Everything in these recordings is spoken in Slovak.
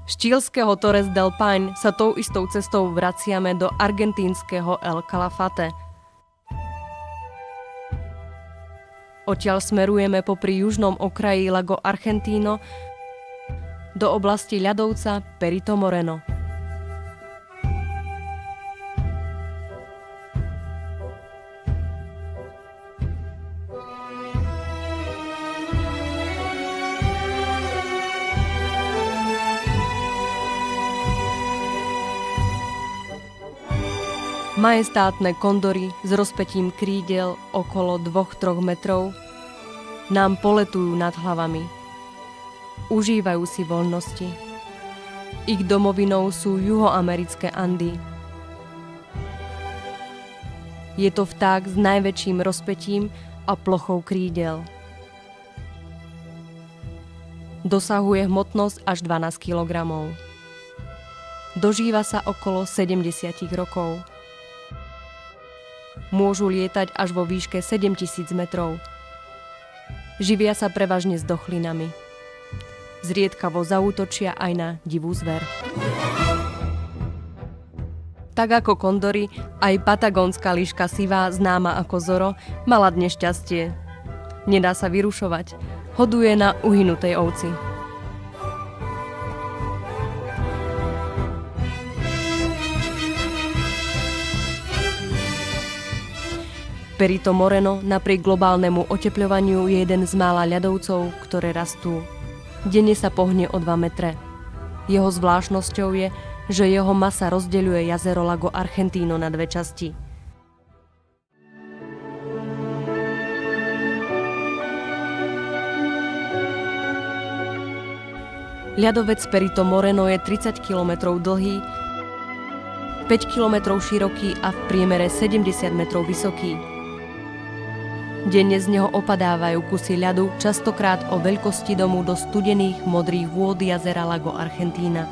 Z čílskeho Torres del Paine sa tou istou cestou vraciame do argentínskeho El Calafate. Odtiaľ smerujeme popri južnom okraji Lago Argentino do oblasti ľadovca Perito Moreno. Majestátne kondory s rozpetím krídel okolo 2-3 metrov nám poletujú nad hlavami. Užívajú si voľnosti. Ich domovinou sú juhoamerické Andy. Je to vták s najväčším rozpetím a plochou krídel. Dosahuje hmotnosť až 12 kg. Dožíva sa okolo 70 rokov. Môžu lietať až vo výške 7000 metrov. Živia sa prevažne s dochlinami. Zriedkavo zaútočia aj na divú zver. Tak ako kondory, aj patagónska líška sivá, známa ako Zoro, mala dnes šťastie. Nedá sa vyrušovať. Hoduje na uhynutej ovci. Perito Moreno napriek globálnemu otepľovaniu je jeden z mála ľadovcov, ktoré rastú. Denne sa pohne o 2 metre. Jeho zvláštnosťou je, že jeho masa rozdeľuje jazero Lago Argentino na 2 časti. Ľadovec Perito Moreno je 30 km dlhý, 5 km široký a v priemere 70 metrov vysoký. Denne z neho opadávajú kusy ľadu, častokrát o veľkosti domu do studených modrých vôd jazera Lago Argentina.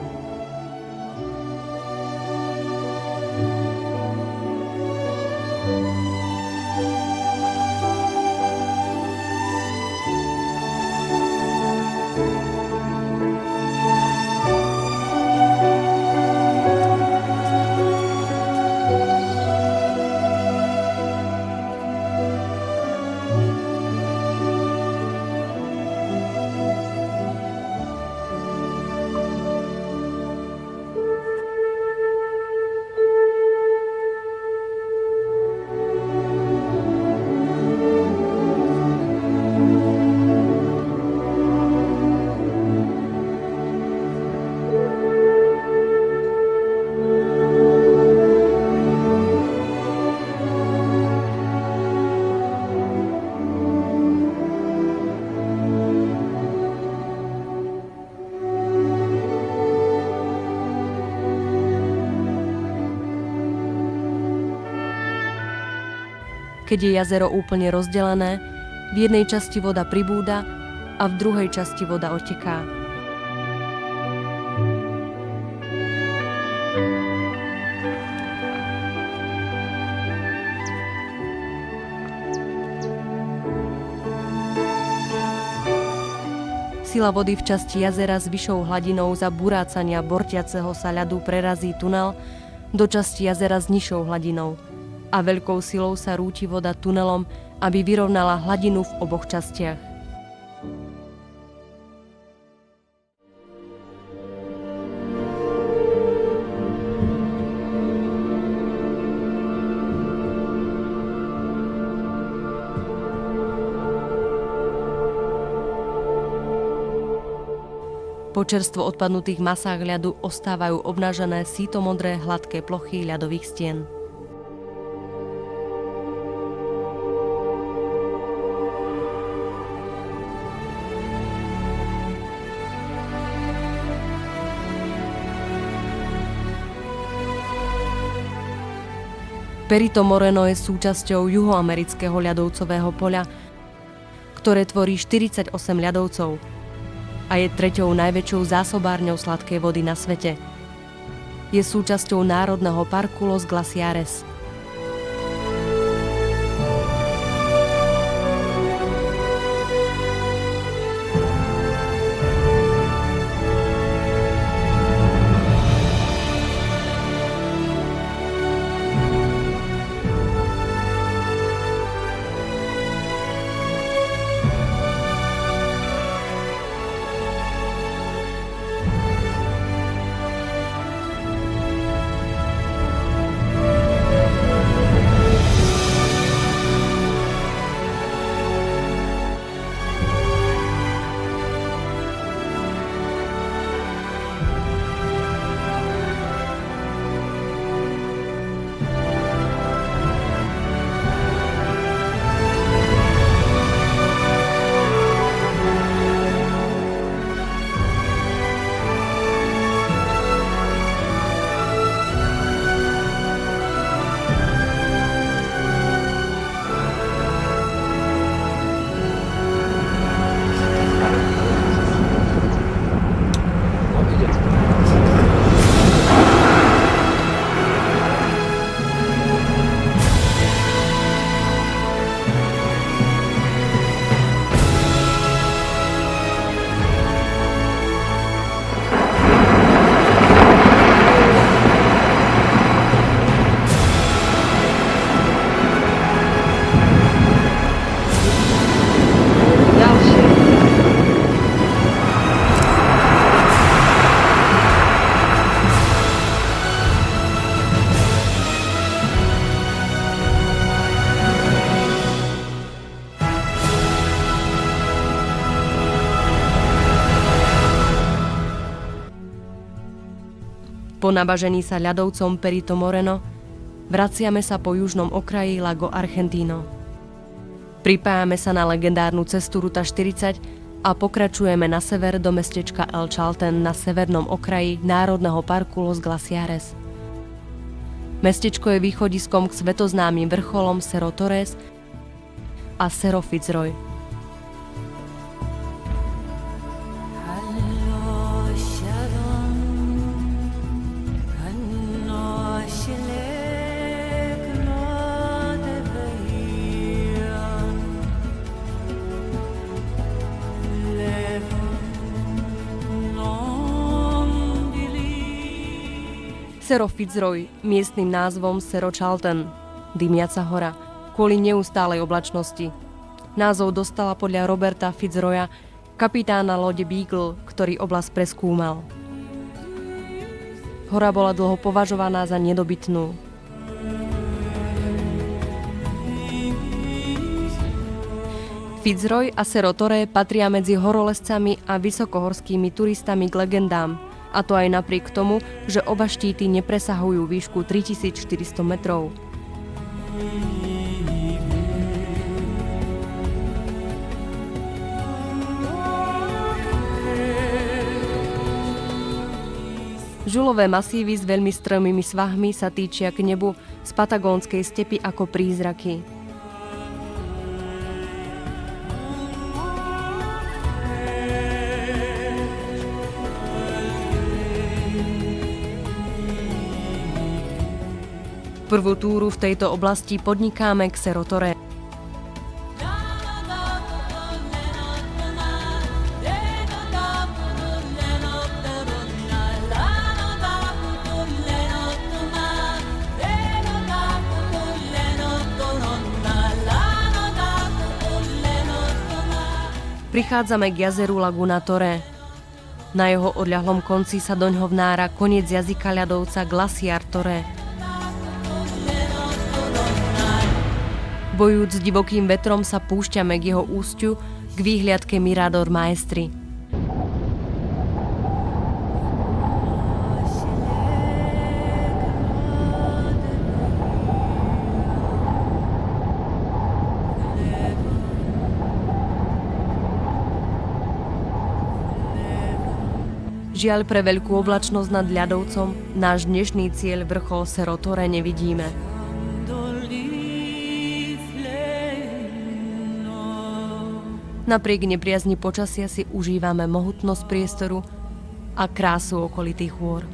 Keď je jazero úplne rozdelené, v jednej časti voda pribúda a v druhej časti voda odteká. Sila vody v časti jazera s vyššou hladinou za burácania bortiaceho sa ľadu prerazí tunel do časti jazera s nižšou hladinou a veľkou silou sa rúti voda tunelom, aby vyrovnala hladinu v oboch častiach. Po čerstvo odpadnutých masách ľadu ostávajú obnažené sítomodré hladké plochy ľadových stien. Perito Moreno je súčasťou juhoamerického ľadovcového poľa, ktoré tvorí 48 ľadovcov a je treťou najväčšou zásobárňou sladkej vody na svete. Je súčasťou Národného parku Los Glaciares. Po nabažení sa ľadovcom Perito Moreno vraciame sa po južnom okraji Lago Argentino. Pripájame sa na legendárnu cestu Ruta 40 a pokračujeme na sever do mestečka El Chaltén na severnom okraji Národného parku Los Glaciares. Mestečko je východiskom k svetoznámym vrcholom Cerro Torres a Cerro Fitzroy. Cerro Fitzroy, miestnym názvom Cerro Chaltén, dymiaca hora, kvôli neustálej oblačnosti. Názov dostala podľa Roberta Fitzroya, kapitána lode Beagle, ktorý oblasť preskúmal. Hora bola dlho považovaná za nedobytnú. Fitzroy a Cerro Torre patria medzi horolezcami a vysokohorskými turistami k legendám, a to aj napriek tomu, že oba štíty nepresahujú výšku 3400 metrov. Žulové masívy s veľmi strmými svahmi sa týčia k nebu z patagónskej stepy ako prízraky. Prvú túru v tejto oblasti podnikáme k Cerro Torre. Prichádzame k jazeru Laguna Torre. Na jeho odľahlom konci sa doňho vnára koniec jazyka ľadovca Glaciar Torre. Bojúc s divokým vetrom sa púšťame k jeho úsťu, k výhliadke Mirador Maestri. Žiaľ, pre veľkú oblačnosť nad ľadovcom náš dnešný cieľ vrchol Cerro Torre nevidíme. Napriek nepriazni počasia si užívame mohutnosť priestoru a krásu okolitých hôr.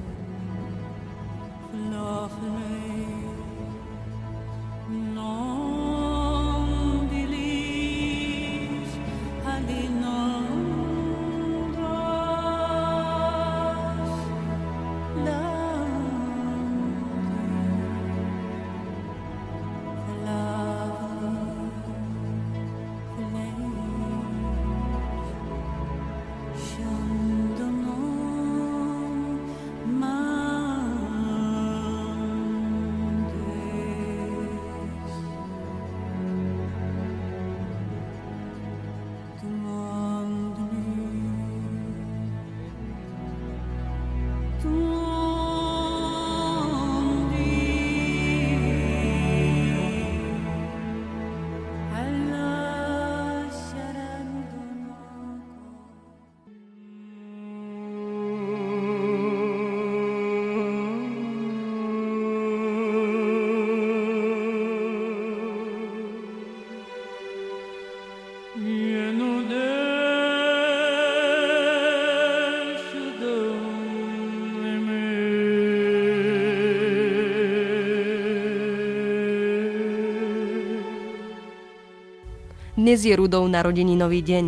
Dnes je Rudov narodeninový deň.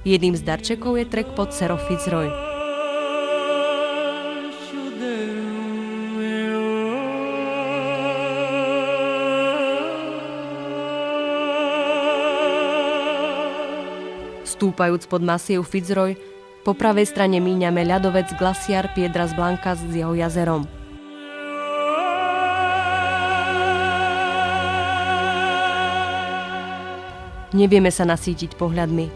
Jedným z darčekov je trek pod Cerro Fitzroy. Stúpajúc pod masív Fitzroy, po pravej strane míňame ľadovec Glaciar Piedras Blancas s jeho jazerom. Nevieme sa nasýtiť pohľadmi.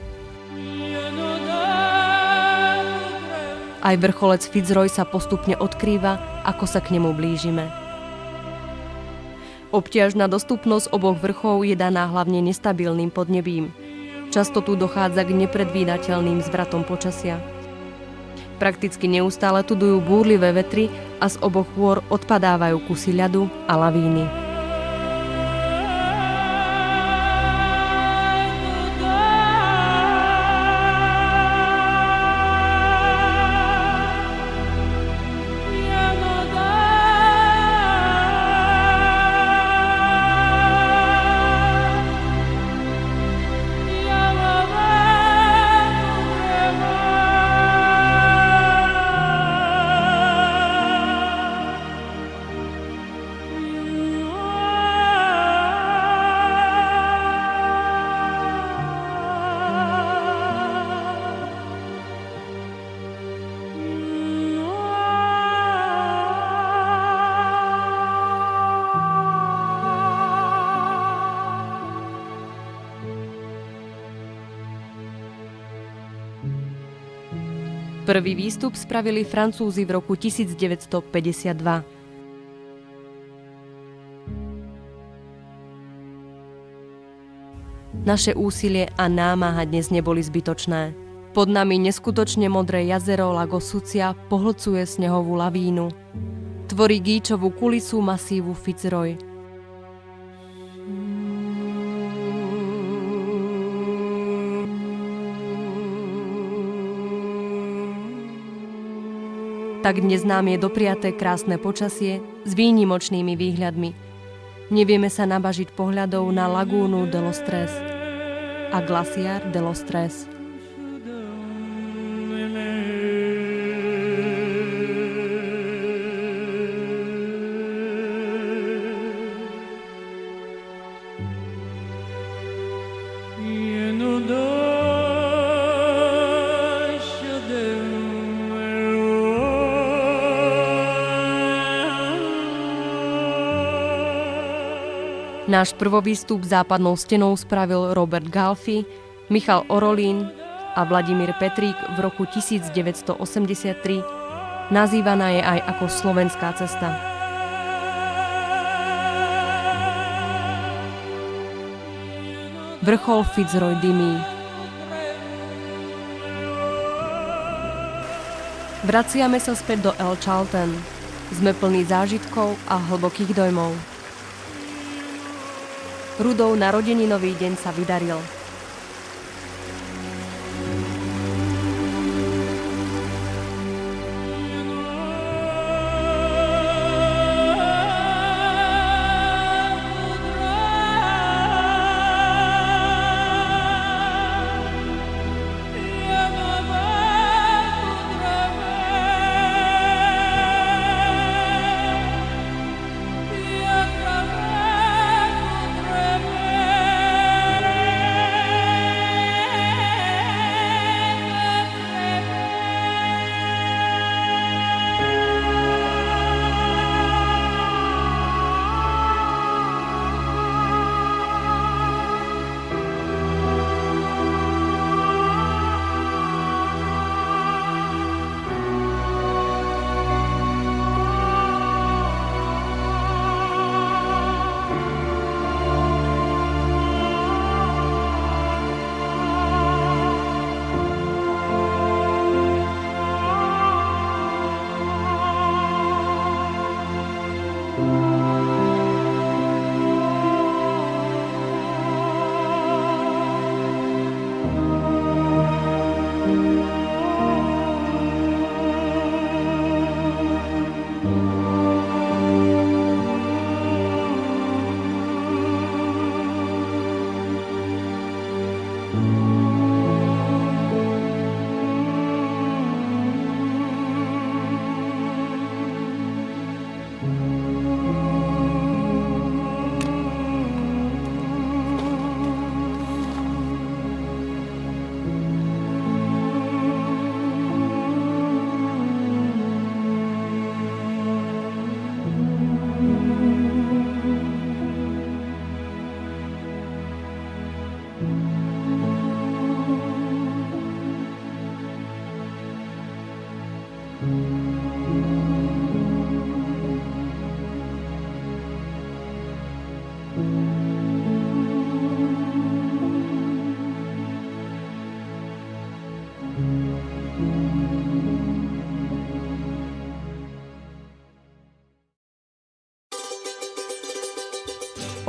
Aj vrcholec Fitzroy sa postupne odkrýva a ako sa k nemu blížime. Obťažná dostupnosť oboch vrchov je daná hlavne nestabilným podnebím. Často tu dochádza k nepredvídateľným zvratom počasia. Prakticky neustále tu dujú búrlivé vetry a z oboch hôr odpadávajú kusy ľadu a lavíny. Prvý výstup spravili Francúzi v roku 1952. Naše úsilie a námaha dnes neboli zbytočné. Pod nami neskutočne modré jazero Lago Sucia pohlcuje snehovú lavínu. Tvorí gíčovú kulisu masívu Fitzroy. Tak dnes nám je dopriaté krásne počasie s výnimočnými výhľadmi. Nevieme sa nabažiť pohľadov na lagúnu de los Tres a glaciár de los Tres. Náš prvovýstup západnou stenou spravil Robert Galfi, Michal Orolín a Vladimír Petrík v roku 1983. Nazývaná je aj ako Slovenská cesta. Vrchol Fitzroy dymí. Vraciame sa späť do El Chalten. Sme plní zážitkov a hlbokých dojmov. Rudov narodeninový deň sa vydaril.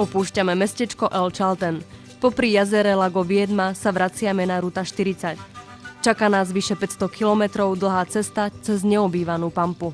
Opúšťame mestečko El Chalten. Popri jazere Lago Viedma sa vraciame na Ruta 40. Čaká nás vyše 500 kilometrov dlhá cesta cez neobývanú pampu.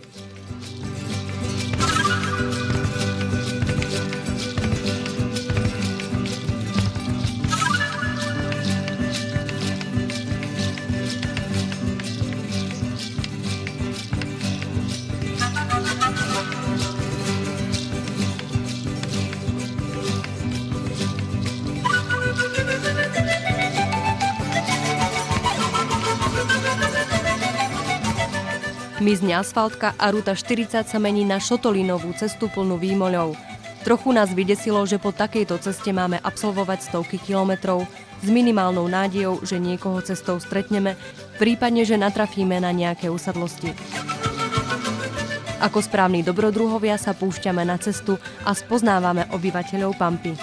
Mizne asfaltka a Ruta 40 sa mení na šotolínovú cestu plnú výmoľov. Trochu nás vydesilo, že po takejto ceste máme absolvovať stovky kilometrov s minimálnou nádejou, že niekoho cestou stretneme, prípadne, že natrafíme na nejaké usadlosti. Ako správni dobrodruhovia sa púšťame na cestu a spoznávame obyvateľov Pampy.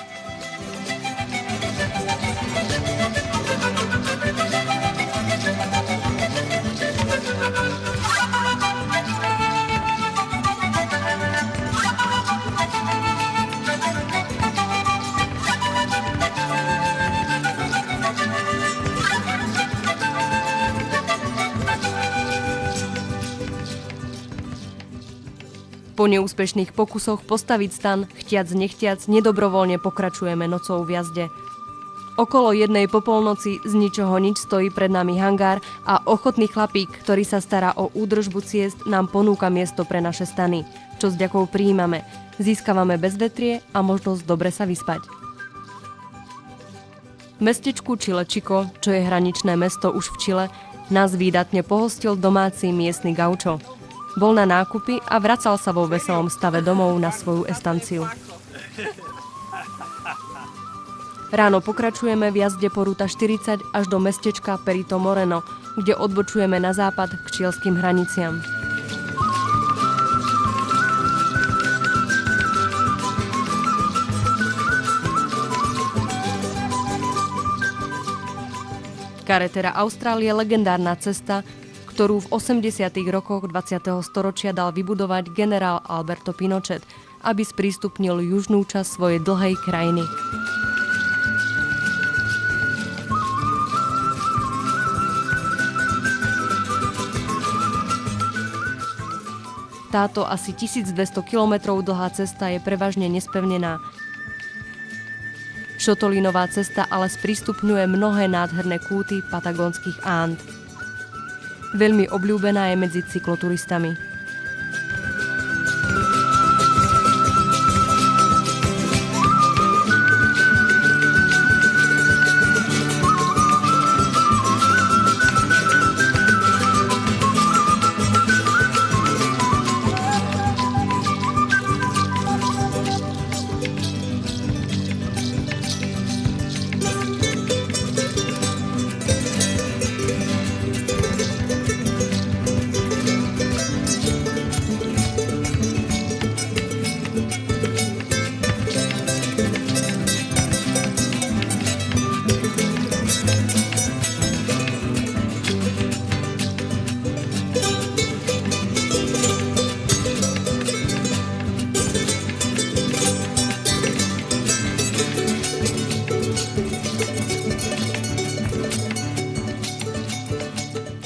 Po neúspešných pokusoch postaviť stan, chtiac nechtiac, nedobrovoľne pokračujeme nocou v jazde. Okolo 1:00 po polnoci z ničoho nič stojí pred nami hangár a ochotný chlapík, ktorý sa stará o údržbu ciest, nám ponúka miesto pre naše stany, čo s ďakou prijímame. Získavame bezvetrie a možnosť dobre sa vyspať. V mestečku Chile Chico, čo je hraničné mesto už v Čile, nás výdatne pohostil domáci miestny gaučo. Bol na nákupy a vracal sa vo veselom stave domov na svoju estanciu. Ráno pokračujeme v jazde po Ruta 40 až do mestečka Perito Moreno, kde odbočujeme na západ k čilským hraniciam. Carretera Austral je legendárna cesta, ktorú v 80. rokoch 20. storočia dal vybudovať generál Alberto Pinochet, aby sprístupnil južnú časť svojej dlhej krajiny. Táto asi 1200 kilometrov dlhá cesta je prevažne nespevnená. Šotolínová cesta ale sprístupňuje mnohé nádherné kúty patagónskych Ánd. Veľmi obľúbená je medzi cykloturistami.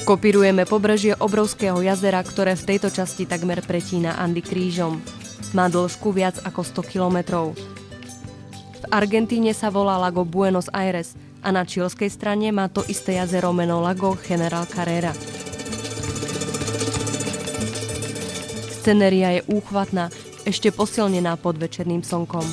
Kopírujeme pobrežie obrovského jazera, ktoré v tejto časti takmer pretína Andy krížom. Má dĺžku viac ako 100 kilometrov. V Argentíne sa volá Lago Buenos Aires a na čilskej strane má to isté jazero meno Lago General Carrera. Scenéria je úchvatná, ešte posilnená podvečerným slnkom.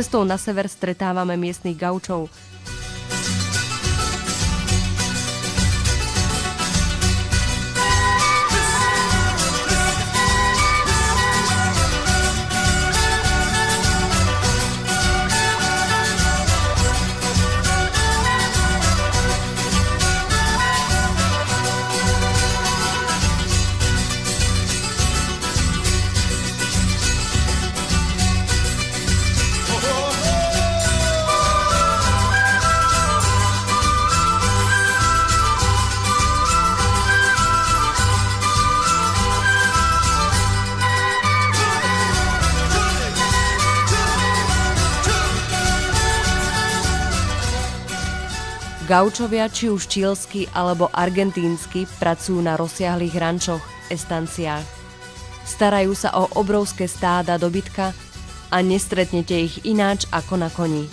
Cestou na sever stretávame miestnych gaučov. Gaučovia, či už čílsky alebo argentínsky, pracujú na rozsiahlych rančoch, estanciách. Starajú sa o obrovské stáda dobytka a nestretnete ich ináč ako na koni.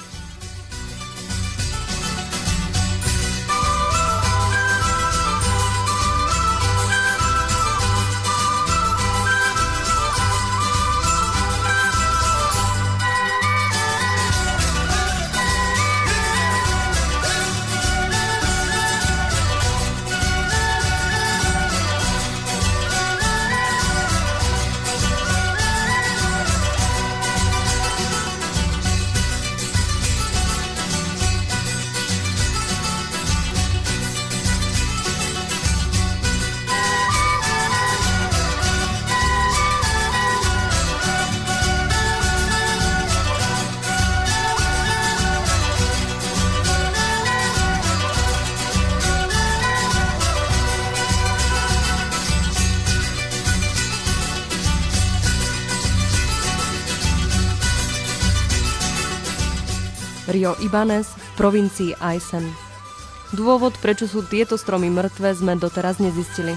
Rio Ibanez v provincii Aysén. Dôvod, prečo sú tieto stromy mŕtve, sme doteraz nezistili.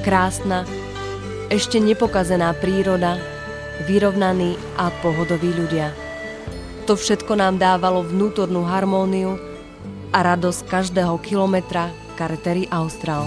Krásna, ešte nepokazená príroda, vyrovnaní a pohodoví ľudia. To všetko nám dávalo vnútornú harmóniu a radosť každého kilometra Carretery Austral.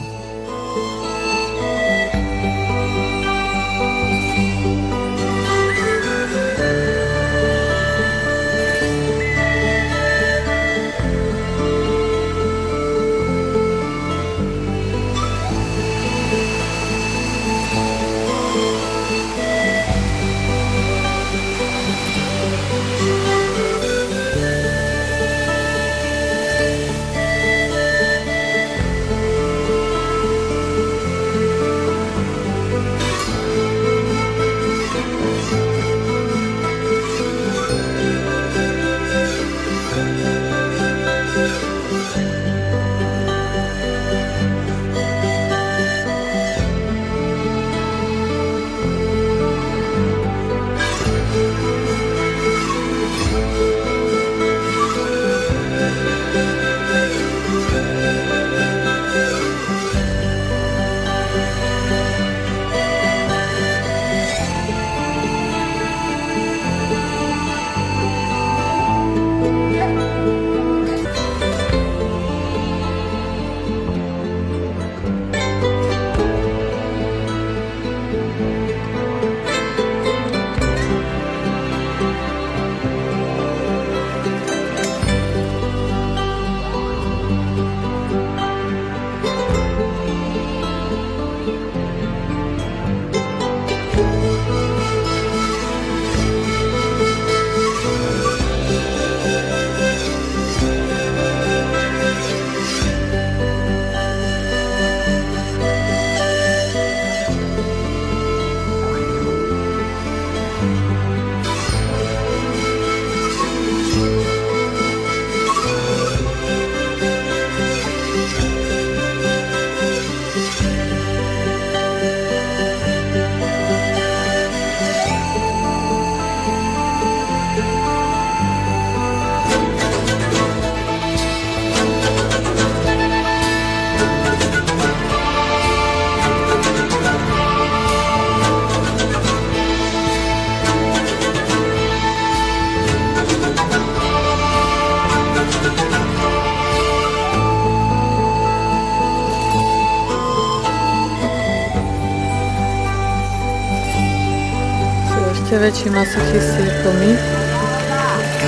ešte väčší masochisti ako my.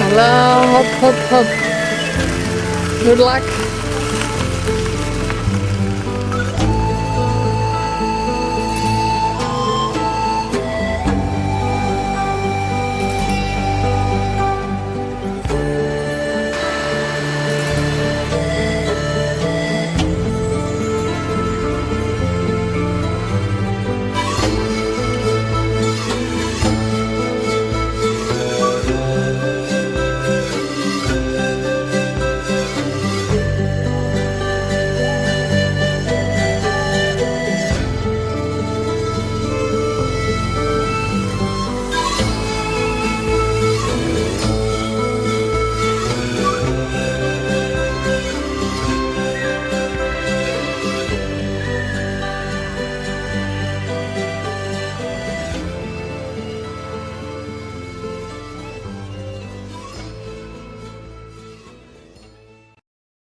Ale hop, hop, hop. Good luck.